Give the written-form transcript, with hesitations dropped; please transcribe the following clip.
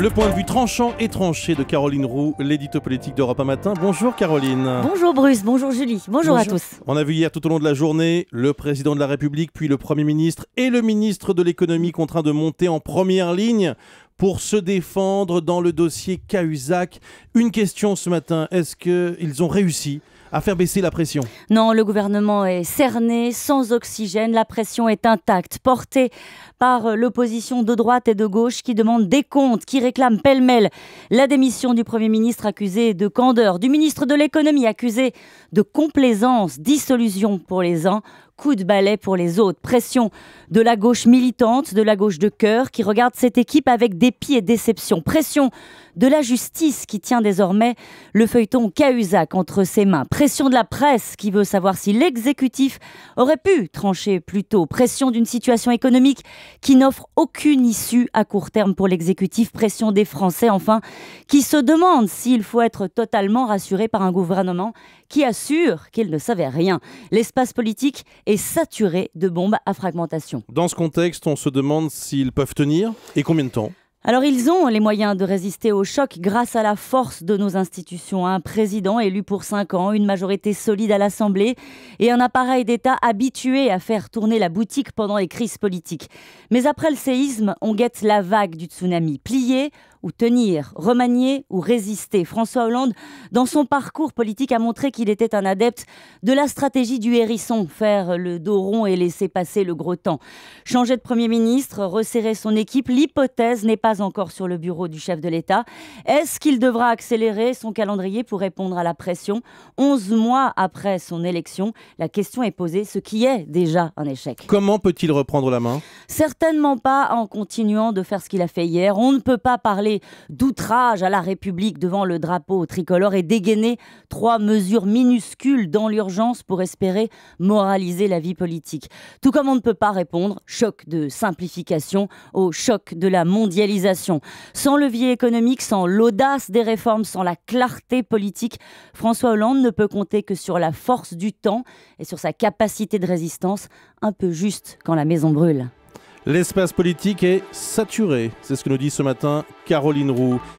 Le point de vue tranchant et tranché de Caroline Roux, l'édito politique d'Europe 1 Matin. Bonjour Caroline. Bonjour Bruce, bonjour Julie, bonjour à tous. On a vu hier tout au long de la journée le président de la République, puis le Premier ministre et le ministre de l'économie contraints de monter en première ligne pour se défendre dans le dossier Cahuzac. Une question ce matin, est-ce qu'ils ont réussi à faire baisser la pression? Non, le gouvernement est cerné, sans oxygène, la pression est intacte, portée par l'opposition de droite et de gauche qui demande des comptes, qui réclame pêle-mêle la démission du Premier ministre accusé de candeur, du ministre de l'économie accusé de complaisance, dissolution pour les uns, coup de balai pour les autres. Pression de la gauche militante, de la gauche de cœur qui regarde cette équipe avec dépit et déception. Pression de la justice qui tient désormais le feuilleton Cahuzac entre ses mains. Pression de la presse qui veut savoir si l'exécutif aurait pu trancher plus tôt. Pression d'une situation économique qui n'offre aucune issue à court terme pour l'exécutif. Pression des Français enfin qui se demandent s'il faut être totalement rassuré par un gouvernement qui assure qu'il ne savait rien. L'espace politique est saturé de bombes à fragmentation. Dans ce contexte, on se demande s'ils peuvent tenir et combien de temps. Alors ils ont les moyens de résister au choc grâce à la force de nos institutions. Un président élu pour 5 ans, une majorité solide à l'Assemblée et un appareil d'État habitué à faire tourner la boutique pendant les crises politiques. Mais après le séisme, on guette la vague du tsunami. Plier ou tenir, remanier ou résister. François Hollande, dans son parcours politique, a montré qu'il était un adepte de la stratégie du hérisson, faire le dos rond et laisser passer le gros temps. Changer de Premier ministre, resserrer son équipe, l'hypothèse n'est pas encore sur le bureau du chef de l'État. Est-ce qu'il devra accélérer son calendrier pour répondre à la pression ? 11 mois après son élection, la question est posée, ce qui est déjà un échec. Comment peut-il reprendre la main ? Certainement pas en continuant de faire ce qu'il a fait hier. On ne peut pas parler d'outrage à la République devant le drapeau tricolore et dégainer 3 mesures minuscules dans l'urgence pour espérer moraliser la vie politique. Tout comme on ne peut pas répondre, choc de simplification, au choc de la mondialisation. Sans levier économique, sans l'audace des réformes, sans la clarté politique, François Hollande ne peut compter que sur la force du temps et sur sa capacité de résistance, un peu juste quand la maison brûle. L'espace politique est saturé, c'est ce que nous dit ce matin Caroline Roux.